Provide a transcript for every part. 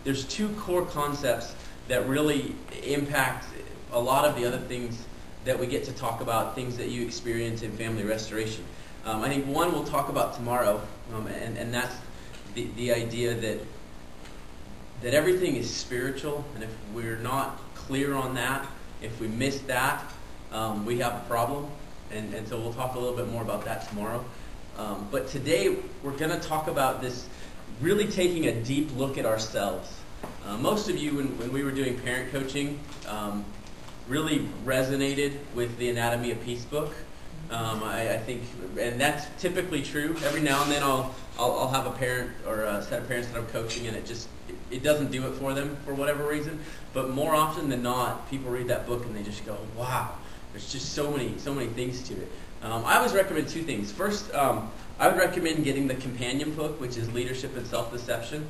there's two core concepts that really impact a lot of the other things that we get to talk about, things that you experience in family restoration. I think one we'll talk about tomorrow, and that's the idea that everything is spiritual, and if we're not clear on that, if we miss that, we have a problem, and so we'll talk a little bit more about that tomorrow. But today we're going to talk about this, really taking a deep look at ourselves. Most of you, when we were doing parent coaching, really resonated with the Anatomy of Peace book. I think, and that's typically true. Every now and then I'll have a parent or a set of parents that I'm coaching, and it doesn't do it for them for whatever reason. But more often than not, people read that book and they just go, "Wow, there's just so many things to it." I always recommend two things. First, I would recommend getting the companion book, which is Leadership and Self-Deception.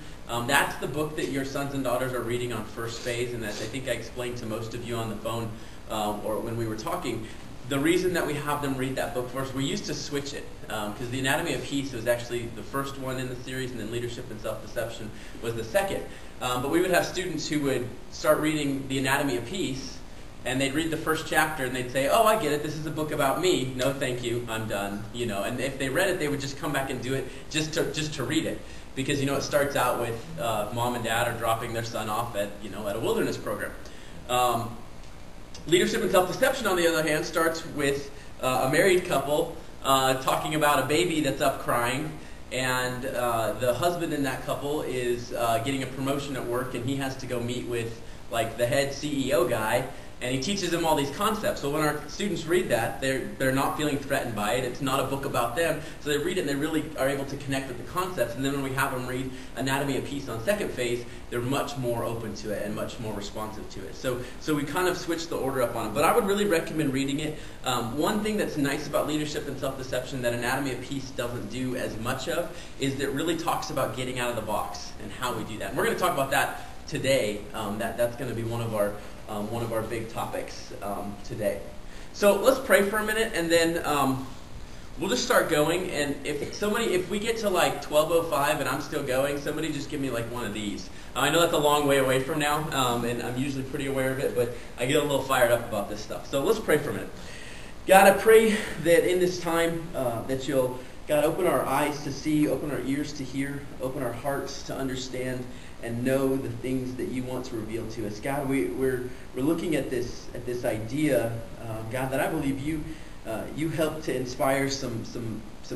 That's the book that your sons and daughters are reading on first phase, and that I think I explained to most of you on the phone or when we were talking. The reason that we have them read that book first, we used to switch it, because the Anatomy of Peace was actually the first one in the series, and then Leadership and Self-Deception was the second. But we would have students who would start reading the Anatomy of Peace, and they'd read the first chapter, and they'd say, "Oh, I get it. This is a book about me. No, thank you. I'm done." And if they read it, they would just come back and do it just to read it, because it starts out with mom and dad are dropping their son off at a wilderness program. Leadership and Self-Deception, on the other hand, starts with a married couple talking about a baby that's up crying, and the husband in that couple is getting a promotion at work, and he has to go meet with the head CEO guy, and he teaches them all these concepts. So when our students read that, they're not feeling threatened by it. It's not a book about them. So they read it and they really are able to connect with the concepts. And then when we have them read Anatomy of Peace on second phase, they're much more open to it and much more responsive to it. So we kind of switched the order up on it. But I would really recommend reading it. One thing that's nice about Leadership and Self-Deception that Anatomy of Peace doesn't do as much of is that it really talks about getting out of the box and how we do that. And we're going to talk about that today. That's going to be one of our big topics today. So let's pray for a minute, and then we'll just start going. And if we get to 12:05 and I'm still going, somebody just give me one of these. I know that's a long way away from now, and I'm usually pretty aware of it, but I get a little fired up about this stuff. So let's pray for a minute. God, I pray that in this time that you'll, God, open our eyes to see, open our ears to hear, open our hearts to understand and know the things that you want to reveal to us. God, we're looking at this idea, God, that I believe you helped to inspire some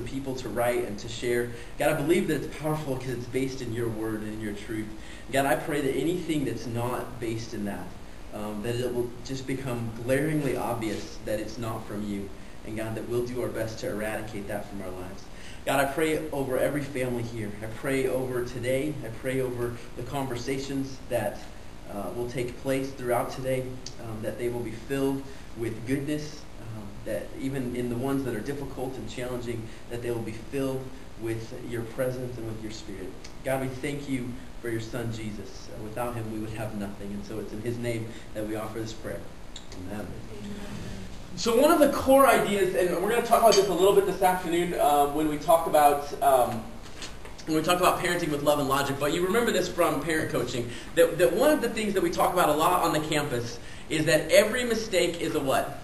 people to write and to share. God, I believe that it's powerful because it's based in your word and in your truth. God, I pray that anything that's not based in that it will just become glaringly obvious that it's not from you. And God, that we'll do our best to eradicate that from our lives. God, I pray over every family here. I pray over today. I pray over the conversations that will take place throughout today, that they will be filled with goodness, that even in the ones that are difficult and challenging, that they will be filled with your presence and with your spirit. God, we thank you for your son, Jesus. Without him, we would have nothing. And so it's in his name that we offer this prayer. Amen. So one of the core ideas, and we're going to talk about this a little bit this afternoon when we talk about parenting with love and logic, but you remember this from parent coaching, that one of the things that we talk about a lot on the campus is that every mistake is a what?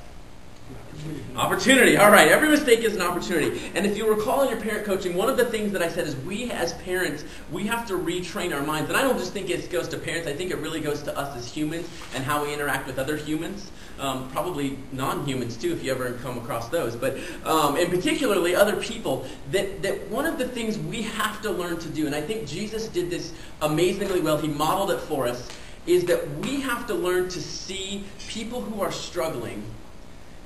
Opportunity. All right, every mistake is an opportunity. And if you recall in your parent coaching, one of the things that I said is we as parents, we have to retrain our minds. And I don't just think it goes to parents, I think it really goes to us as humans and how we interact with other humans. Probably non-humans too, if you ever come across those. But and particularly other people, that one of the things we have to learn to do, and I think Jesus did this amazingly well, he modeled it for us, is that we have to learn to see people who are struggling.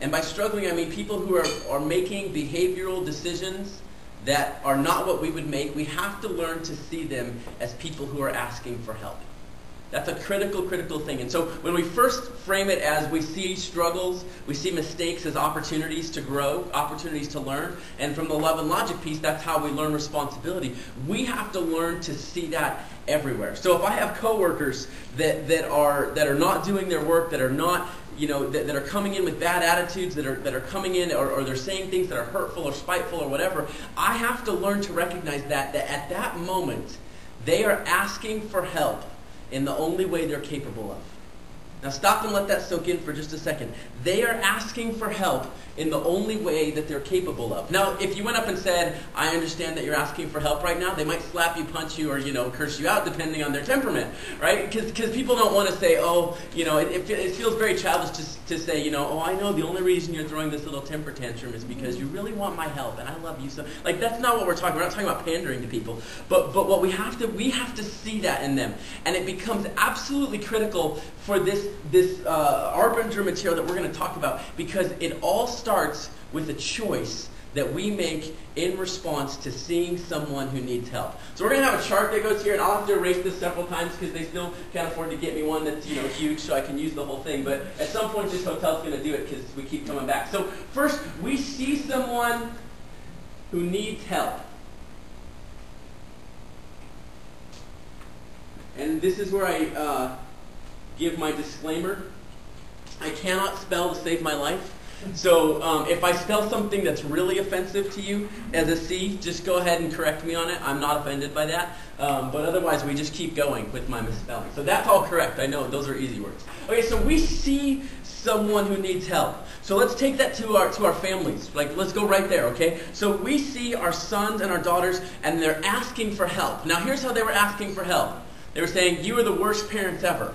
And by struggling, I mean people who are making behavioral decisions that are not what we would make. We have to learn to see them as people who are asking for help. That's a critical thing. And so when we first frame it as we see struggles, we see mistakes as opportunities to grow, opportunities to learn. And from the love and logic piece, that's how we learn responsibility. We have to learn to see that everywhere. So if I have coworkers that are not doing their work, that are not that are coming in with bad attitudes, that are coming in or they're saying things that are hurtful or spiteful or whatever, I have to learn to recognize that at that moment they are asking for help in the only way they're capable of. Now stop and let that soak in for just a second. They are asking for help in the only way that they're capable of. Now, if you went up and said, I understand that you're asking for help right now, they might slap you, punch you, or, curse you out depending on their temperament, right? Because people don't want to say, it feels very childish to say, I know the only reason you're throwing this little temper tantrum is because you really want my help and I love you so. Like, that's not what we're talking about. We're not talking about pandering to people. But what we have to see that in them. And it becomes absolutely critical for this Harbinger material that we're going to talk about, because it all starts with a choice that we make in response to seeing someone who needs help. So we're going to have a chart that goes here, and I'll have to erase this several times because they still can't afford to get me one that's huge so I can use the whole thing. But at some point this hotel's going to do it because we keep coming back. So first, we see someone who needs help. And this is where I give my disclaimer. I cannot spell to save my life. So if I spell something that's really offensive to you as a C, just go ahead and correct me on it. I'm not offended by that. But otherwise, we just keep going with my misspelling. So that's all correct. I know those are easy words. Okay, so we see someone who needs help. So let's take that to our families. Like, let's go right there, okay? So we see our sons and our daughters, and they're asking for help. Now, here's how they were asking for help. They were saying, you are the worst parents ever.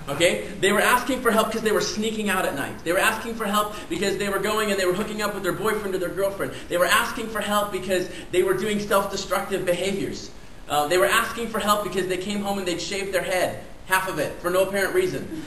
Okay? They were asking for help because they were sneaking out at night. They were asking for help because they were going and they were hooking up with their boyfriend or their girlfriend. They were asking for help because they were doing self-destructive behaviors. They were asking for help because they came home and they'd shaved their head. Half of it, for no apparent reason.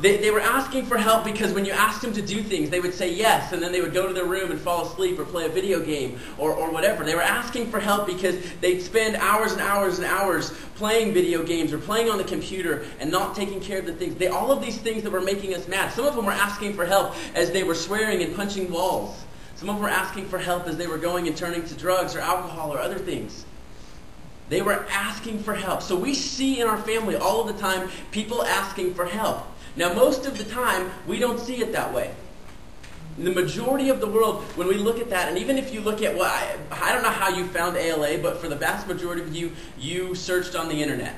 They were asking for help because when you asked them to do things, they would say yes, and then they would go to their room and fall asleep or play a video game or whatever. They were asking for help because they'd spend hours and hours and hours playing video games or playing on the computer and not taking care of the things. All of these things that were making us mad. Some of them were asking for help as they were swearing and punching walls. Some of them were asking for help as they were going and turning to drugs or alcohol or other things. They were asking for help. So we see in our family all of the time people asking for help. Now, most of the time, we don't see it that way. In the majority of the world, when we look at that, and even if you look at I don't know how you found ALA, but for the vast majority of you, you searched on the internet.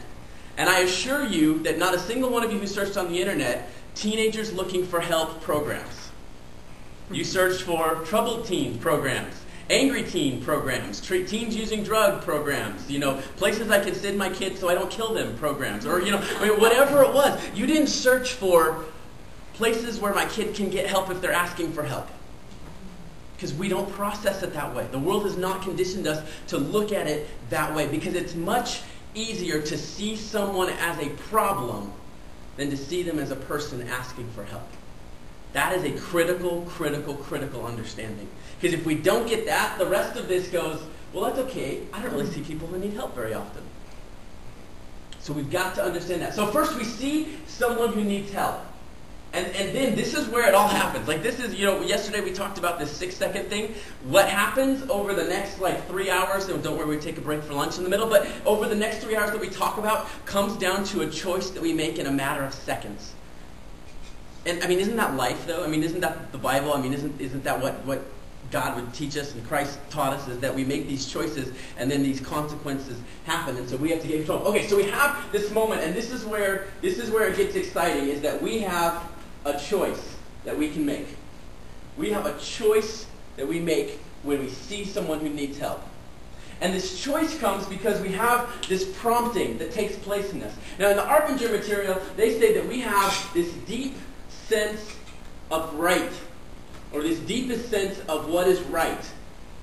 And I assure you that not a single one of you who searched on the internet, teenagers looking for help programs. You searched for troubled teen programs. Angry teen programs, teens using drug programs, places I can send my kids so I don't kill them programs, or, whatever it was. You didn't search for places where my kid can get help if they're asking for help. Because we don't process it that way. The world has not conditioned us to look at it that way, because it's much easier to see someone as a problem than to see them as a person asking for help. That is a critical understanding. Because if we don't get that, the rest of this goes, well, that's okay. I don't really see people who need help very often. So we've got to understand that. So first we see someone who needs help. And then this is where it all happens. Like, this is, yesterday we talked about this 6-second thing. What happens over the next 3 hours, and don't worry, we take a break for lunch in the middle, but over the next 3 hours that we talk about comes down to a choice that we make in a matter of seconds. And isn't that life though? Isn't that the Bible? Isn't that what God would teach us and Christ taught us, is that we make these choices and then these consequences happen, and so we have to get control. Okay, so we have this moment, and this is where it gets exciting, is that we have a choice that we can make. We have a choice that we make when we see someone who needs help. And this choice comes because we have this prompting that takes place in this. Now, in the Harbinger material, they say that we have this deep sense of right, or this deepest sense of what is right.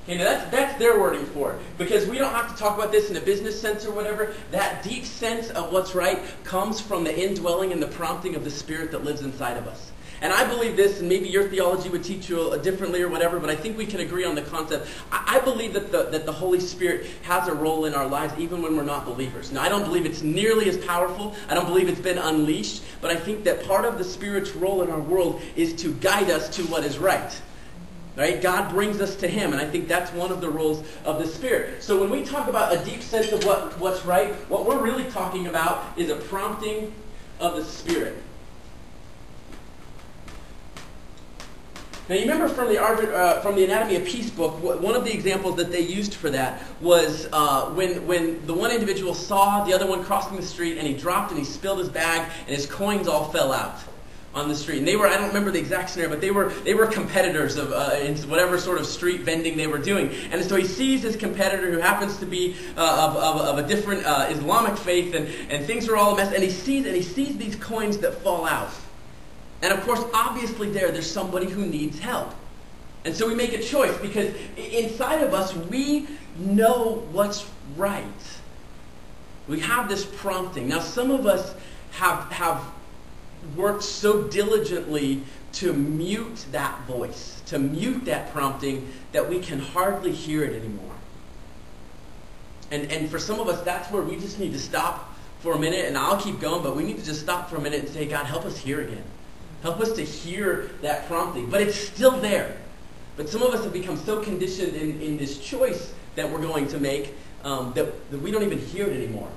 Okay, now that's their wording for it, because we don't have to talk about this in a business sense or whatever. That deep sense of what's right comes from the indwelling and the prompting of the Spirit that lives inside of us. And I believe this, and maybe your theology would teach you differently or whatever, but I think we can agree on the concept. I believe that the Holy Spirit has a role in our lives even when we're not believers. Now, I don't believe it's nearly as powerful. I don't believe it's been unleashed. But I think that part of the Spirit's role in our world is to guide us to what is right. Right? God brings us to Him, and I think that's one of the roles of the Spirit. So when we talk about a deep sense of what's right, what we're really talking about is a prompting of the Spirit. Now you remember from the Anatomy of Peace book, one of the examples that they used for that was when the one individual saw the other one crossing the street and he dropped and he spilled his bag and his coins all fell out on the street. And they were, I don't remember the exact scenario, but they were competitors of in whatever sort of street vending they were doing. And so he sees this competitor who happens to be of a different Islamic faith, and things are all a mess, and he sees these coins that fall out. And of course, obviously there's somebody who needs help. And so we make a choice, because inside of us, we know what's right. We have this prompting. Now, some of us have worked so diligently to mute that voice, to mute that prompting, that we can hardly hear it anymore. And for some of us, that's where we just need to stop for a minute, and I'll keep going, but we need to just stop for a minute and say, God, help us hear again. Help us to hear that prompting. But it's still there. But some of us have become so conditioned in this choice that we're going to make that we don't even hear it anymore.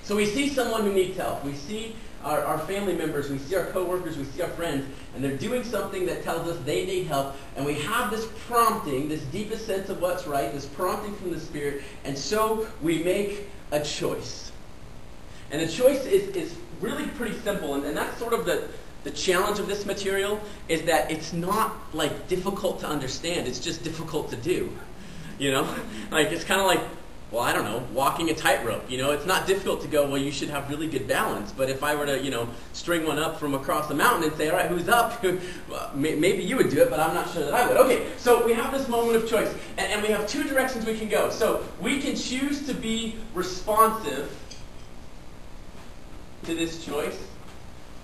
So we see someone who needs help. We see our family members, we see our coworkers, we see our friends, and they're doing something that tells us they need help. And we have this prompting, this deepest sense of what's right, this prompting from the Spirit. And so we make a choice. And the choice is really pretty simple. And that's sort of the challenge of this material, is that it's not like difficult to understand, it's just difficult to do. You know? Like, it's kind of like, well, I don't know, walking a tightrope. You know, it's not difficult to go, well, you should have really good balance. But if I were to, you know, string one up from across the mountain and say, all right, who's up? Well, maybe you would do it, but I'm not sure that I would. Okay, so we have this moment of choice. And we have two directions we can go. So we can choose to be responsive to this choice,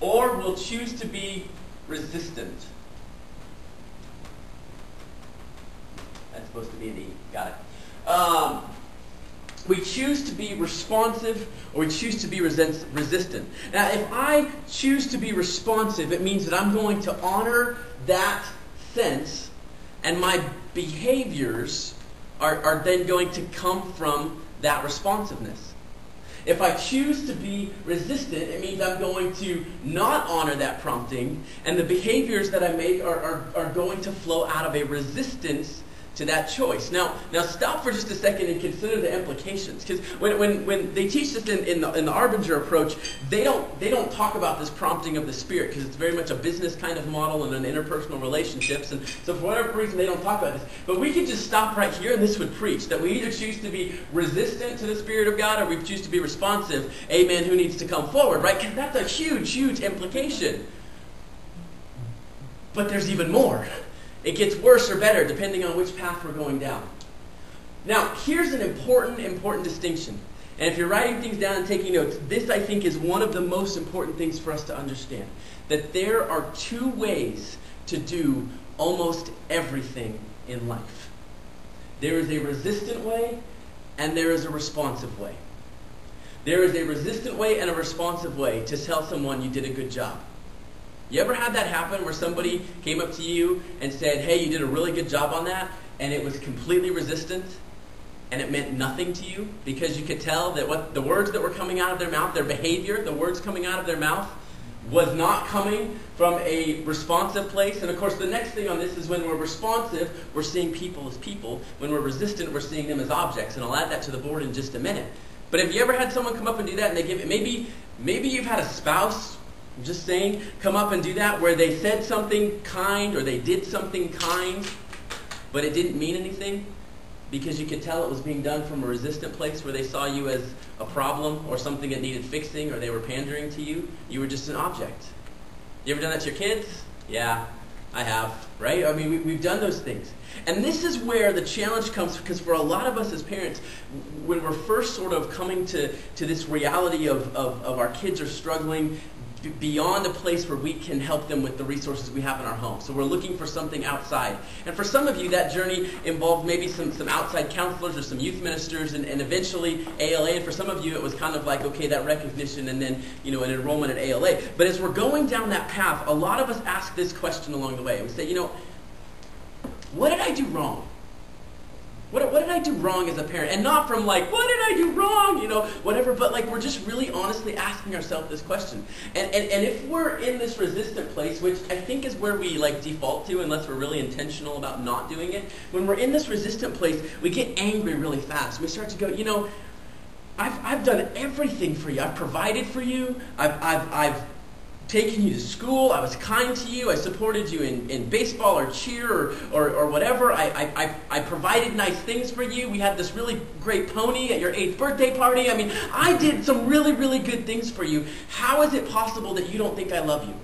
or we'll choose to be resistant. That's supposed to be an E. Got it. We choose to be responsive, or we choose to be resistant. Now, if I choose to be responsive, it means that I'm going to honor that sense, and my behaviors are then going to come from that responsiveness. If I choose to be resistant, it means I'm going to not honor that prompting, and the behaviors that I make are going to flow out of a resistance to that choice. Now stop for just a second and consider the implications. Because when they teach this in the Arbinger approach, they don't talk about this prompting of the Spirit, because it's very much a business kind of model and an interpersonal relationships. And so for whatever reason, they don't talk about this. But we could just stop right here, and this would preach that we either choose to be resistant to the Spirit of God, or we choose to be responsive. Amen. Who needs to come forward, right? Because that's a huge, huge implication. But there's even more. It gets worse or better depending on which path we're going down. Now, here's an important distinction. And if you're writing things down and taking notes, this, I think, is one of the most important things for us to understand. That there are two ways to do almost everything in life. There is a resistant way, and there is a responsive way. There is a resistant way and a responsive way to tell someone you did a good job. You ever had that happen where somebody came up to you and said, hey, you did a really good job on that, and it was completely resistant, and it meant nothing to you, because you could tell that what the words that were coming out of their mouth, their behavior, the words coming out of their mouth, was not coming from a responsive place. And of course, the next thing on this is when we're responsive, we're seeing people as people. When we're resistant, we're seeing them as objects. And I'll add that to the board in just a minute. But have you ever had someone come up and do that, and they give it, maybe you've had a spouse, I'm just saying, come up and do that, where they said something kind or they did something kind, but it didn't mean anything, because you could tell it was being done from a resistant place, where they saw you as a problem or something that needed fixing, or they were pandering to you. You were just an object. You ever done that to your kids? Yeah, I have, right? I mean, we've done those things. And this is where the challenge comes, because for a lot of us as parents, when we're first sort of coming to this reality of our kids are struggling beyond a place where we can help them with the resources we have in our home. So we're looking for something outside. And for some of you, that journey involved maybe some outside counselors or some youth ministers, and eventually ALA. And for some of you, it was kind of like, okay, that recognition and then, you know, an enrollment at ALA. But as we're going down that path, a lot of us ask this question along the way. We say, you know, what did I do wrong? What did I do wrong as a parent? And not from like, what did I do wrong? You know, whatever. But like, we're just really honestly asking ourselves this question. And if we're in this resistant place, which I think is where we like default to unless we're really intentional about not doing it. When we're in this resistant place, we get angry really fast. We start to go, you know, I've done everything for you. I've provided for you. I've taken you to school. I was kind to you. I supported you in baseball or cheer or whatever. I provided nice things for you. We had this really great pony at your 8th birthday party. I mean, I did some really, really good things for you. How is it possible that you don't think I love you?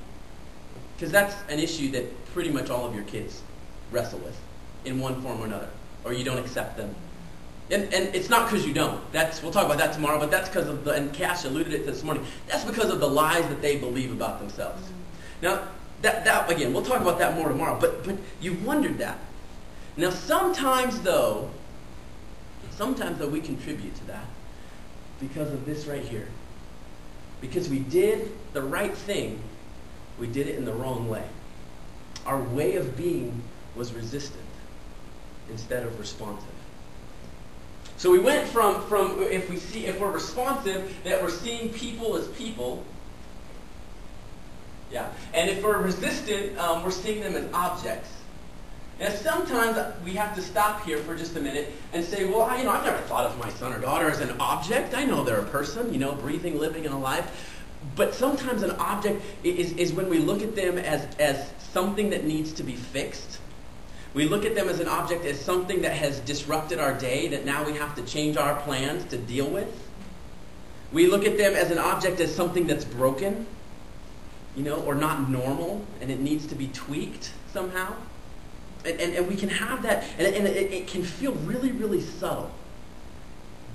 Because that's an issue that pretty much all of your kids wrestle with in one form or another. Or you don't accept them. And it's not because you don't. We'll talk about that tomorrow, but that's because of and Cash alluded it this morning, that's because of the lies that they believe about themselves. Now, that again, we'll talk about that more tomorrow, but you wondered that. Now, sometimes though, we contribute to that because of this right here. Because we did the right thing, we did it in the wrong way. Our way of being was resistant instead of responsive. So we went from if we're responsive, that we're seeing people as people. Yeah. And if we're resistant, we're seeing them as objects. Now sometimes we have to stop here for just a minute and say, well, I've never thought of my son or daughter as an object. I know they're a person, breathing, living, and alive. But sometimes an object is when we look at them as something that needs to be fixed. We look at them as an object, as something that has disrupted our day, that now we have to change our plans to deal with. We look at them as an object, as something that's broken, or not normal, and it needs to be tweaked somehow. And we can have that, and it can feel really, really subtle.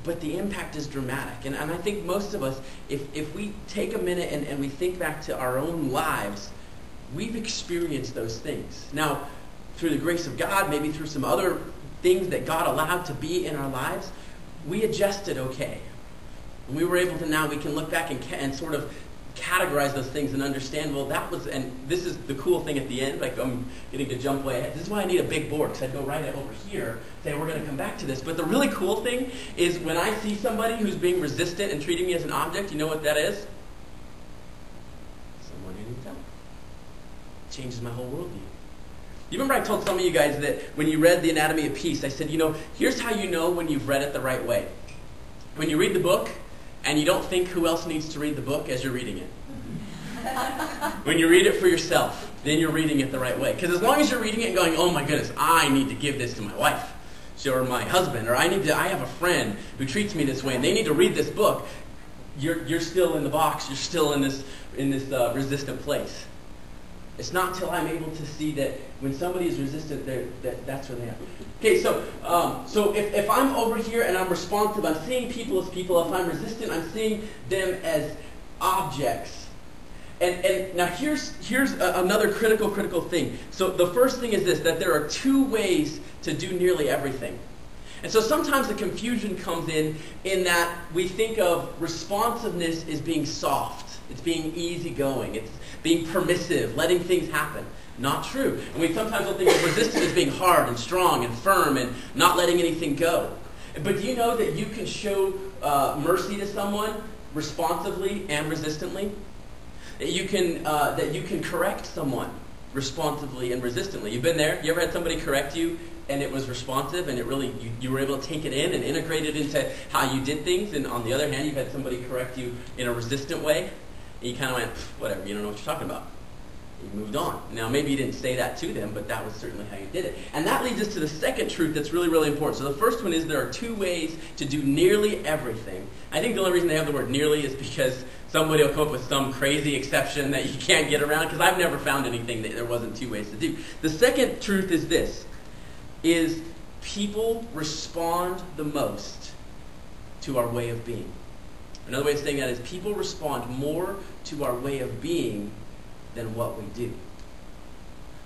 But the impact is dramatic. And I think most of us, if we take a minute and we think back to our own lives, we've experienced those things. Now, through the grace of God, maybe through some other things that God allowed to be in our lives, we adjusted okay. And we were able to now, we can look back and sort of categorize those things and understand, well, that was, and this is the cool thing at the end, like I'm getting to jump way ahead. This is why I need a big board, because I'd go right over here, say we're going to come back to this. But the really cool thing is when I see somebody who's being resistant and treating me as an object, you know what that is? Someone who needs help. It changes my whole worldview. You remember I told some of you guys that when you read The Anatomy of Peace, I said, here's how you know when you've read it the right way. When you read the book, and you don't think who else needs to read the book as you're reading it. When you read it for yourself, then you're reading it the right way. Because as long as you're reading it and going, oh my goodness, I need to give this to my wife, or my husband, or I have a friend who treats me this way, and they need to read this book, you're still in the box, you're still in this resistant place. It's not until I'm able to see that when somebody is resistant, that's where they are. Okay, so if I'm over here and I'm responsive, I'm seeing people as people. If I'm resistant, I'm seeing them as objects. And now here's another critical thing. So the first thing is this, that there are two ways to do nearly everything. And so sometimes the confusion comes in that we think of responsiveness as being soft. It's being easygoing. It's being permissive, letting things happen. Not true. And we sometimes will think of resistance as being hard and strong and firm and not letting anything go. But do you know that you can show mercy to someone responsively and resistantly? That you can correct someone responsively and resistantly. You've been there? You ever had somebody correct you and it was responsive and it really you were able to take it in and integrate it into how you did things? And on the other hand, you've had somebody correct you in a resistant way? And you kind of went, whatever, you don't know what you're talking about. You moved on. Now, maybe you didn't say that to them, but that was certainly how you did it. And that leads us to the second truth that's really, really important. So the first one is there are two ways to do nearly everything. I think the only reason they have the word nearly is because somebody will come up with some crazy exception that you can't get around, because I've never found anything that there wasn't two ways to do. The second truth is this, is people respond the most to our way of being. Another way of saying that is people respond more to our way of being than what we do.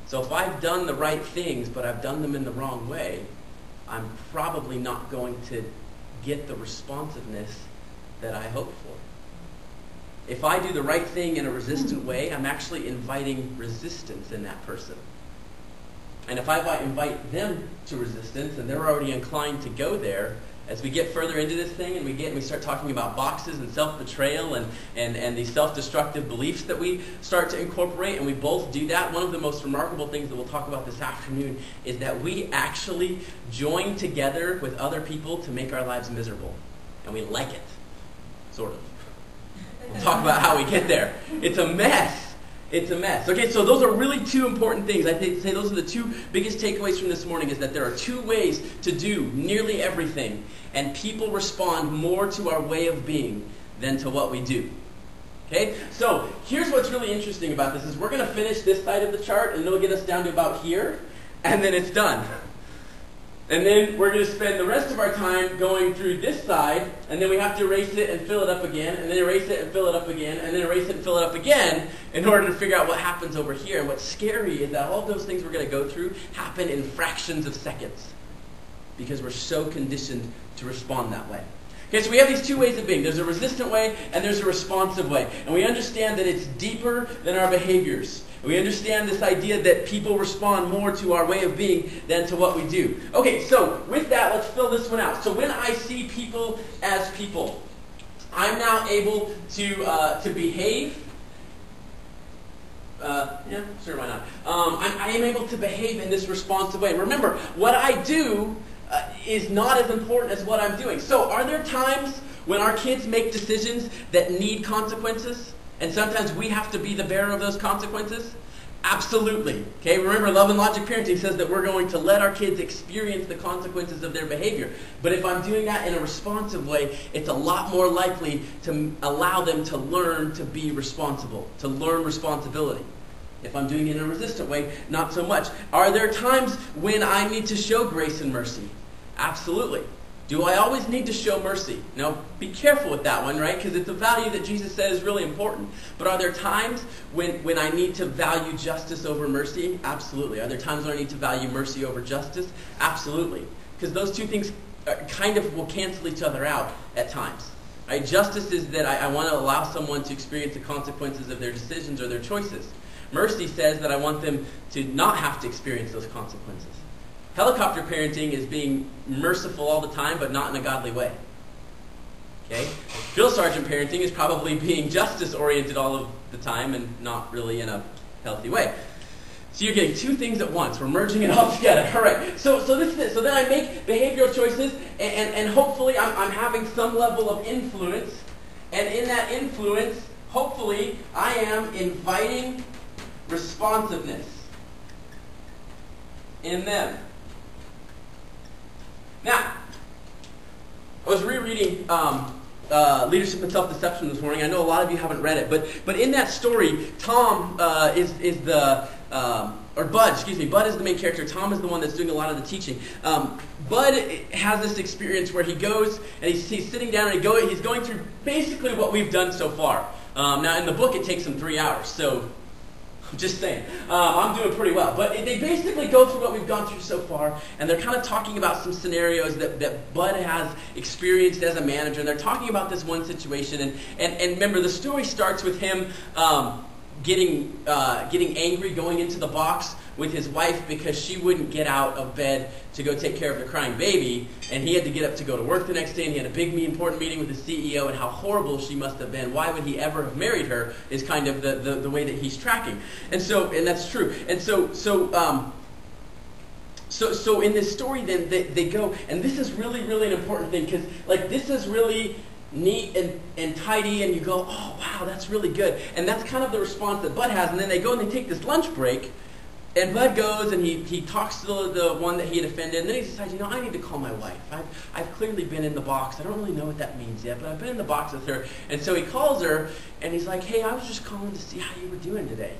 So if I've done the right things, but I've done them in the wrong way, I'm probably not going to get the responsiveness that I hope for. If I do the right thing in a resistant way, I'm actually inviting resistance in that person. And if I invite them to resistance, and they're already inclined to go there, as we get further into this thing and we start talking about boxes and self-betrayal and these self-destructive beliefs that we start to incorporate, and we both do that, one of the most remarkable things that we'll talk about this afternoon is that we actually join together with other people to make our lives miserable. And we like it. Sort of. We'll talk about how we get there. It's a mess. It's a mess. Okay, so those are really two important things. I say those are the two biggest takeaways from this morning, is that there are two ways to do nearly everything, and people respond more to our way of being than to what we do. Okay, so here's what's really interesting about this, is we're going to finish this side of the chart, and it'll get us down to about here, and then it's done. And then we're going to spend the rest of our time going through this side, and then we have to erase it and fill it up again, and then erase it and fill it up again, and then erase it and fill it up again in order to figure out what happens over here. And what's scary is that all those things we're going to go through happen in fractions of seconds because we're so conditioned to respond that way. Okay, so we have these two ways of being. There's a resistant way and there's a responsive way. And we understand that it's deeper than our behaviors. We understand this idea that people respond more to our way of being than to what we do. Okay, so with that, let's fill this one out. So when I see people as people, I'm now able to behave. Yeah, sure, why not? I am able to behave in this responsive way. Remember, what I do is not as important as what I'm doing. So are there times when our kids make decisions that need consequences? And sometimes we have to be the bearer of those consequences? Absolutely. Okay, remember, love and logic parenting says that we're going to let our kids experience the consequences of their behavior. But if I'm doing that in a responsive way, it's a lot more likely to allow them to learn to be responsible, to learn responsibility. If I'm doing it in a resistant way, not so much. Are there times when I need to show grace and mercy? Absolutely. Do I always need to show mercy? Now, be careful with that one, right? Because it's a value that Jesus said is really important. But are there times when I need to value justice over mercy? Absolutely. Are there times when I need to value mercy over justice? Absolutely. Because those two things kind of will cancel each other out at times. Right? Justice is that I want to allow someone to experience the consequences of their decisions or their choices. Mercy says that I want them to not have to experience those consequences. Helicopter parenting is being merciful all the time, but not in a godly way. Okay? Drill sergeant parenting is probably being justice-oriented all of the time and not really in a healthy way. So you're getting two things at once. We're merging it all together. All right. So this is it. So then I make behavioral choices, and hopefully I'm having some level of influence. And in that influence, hopefully I am inviting responsiveness in them. Now, I was rereading Leadership and Self-Deception this morning. I know a lot of you haven't read it, but in that story, Tom is the, or Bud, excuse me, Bud is the main character. Tom is the one that's doing a lot of the teaching. Bud has this experience where he goes and he's sitting down and he's going through basically what we've done so far. Now, in the book, it takes him 3 hours, so I'm just saying. I'm doing pretty well. But they basically go through what we've gone through so far, and they're kind of talking about some scenarios that Bud has experienced as a manager, and they're talking about this one situation. And remember, the story starts with him getting angry, going into the box with his wife because she wouldn't get out of bed to go take care of the crying baby, and he had to get up to go to work the next day, and he had a big, important meeting with the CEO, and how horrible she must have been. Why would he ever have married her is kind of the way that he's tracking. And that's true. And so in this story, then they go, and this is really, really an important thing, because this is really neat and tidy, and you go, oh, wow, that's really good. And that's kind of the response that Bud has. And then they go and they take this lunch break, and Bud goes and he talks to the one that he had offended, and then he decides, I need to call my wife. I've clearly been in the box. I don't really know what that means yet, but I've been in the box with her. And so he calls her, and he's like, hey, I was just calling to see how you were doing today.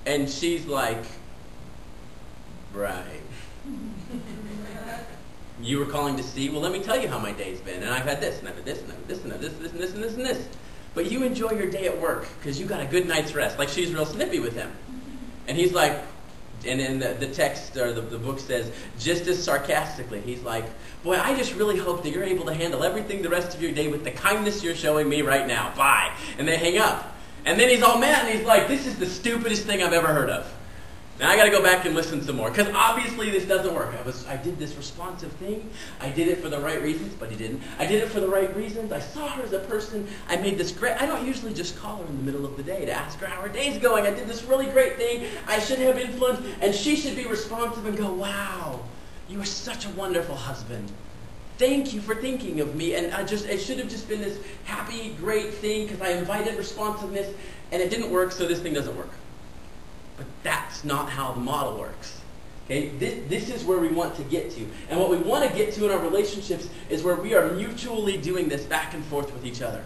And she's like, right. You were calling to see? Well, let me tell you how my day's been. And I've had this, and I've had this, and I've had this, and I've had this, and this, and this, and this, and this. But you enjoy your day at work because you got a good night's rest. Like, she's real snippy with him. And he's like, and then the text, or the book says, just as sarcastically, he's like, boy, I just really hope that you're able to handle everything the rest of your day with the kindness you're showing me right now. Bye. And they hang up. And then he's all mad, and he's like, this is the stupidest thing I've ever heard of. Now I got to go back and listen some more, because obviously this doesn't work. I did this responsive thing. I did it for the right reasons, but he didn't. I did it for the right reasons. I saw her as a person. I made this great. I don't usually just call her in the middle of the day to ask her how her day's going. I did this really great thing. I should have influence, and she should be responsive and go, wow, you are such a wonderful husband. Thank you for thinking of me. And it should have just been this happy, great thing, because I invited responsiveness, and it didn't work, so this thing doesn't work. But that's not how the model works. Okay? This is where we want to get to. And what we want to get to in our relationships is where we are mutually doing this back and forth with each other.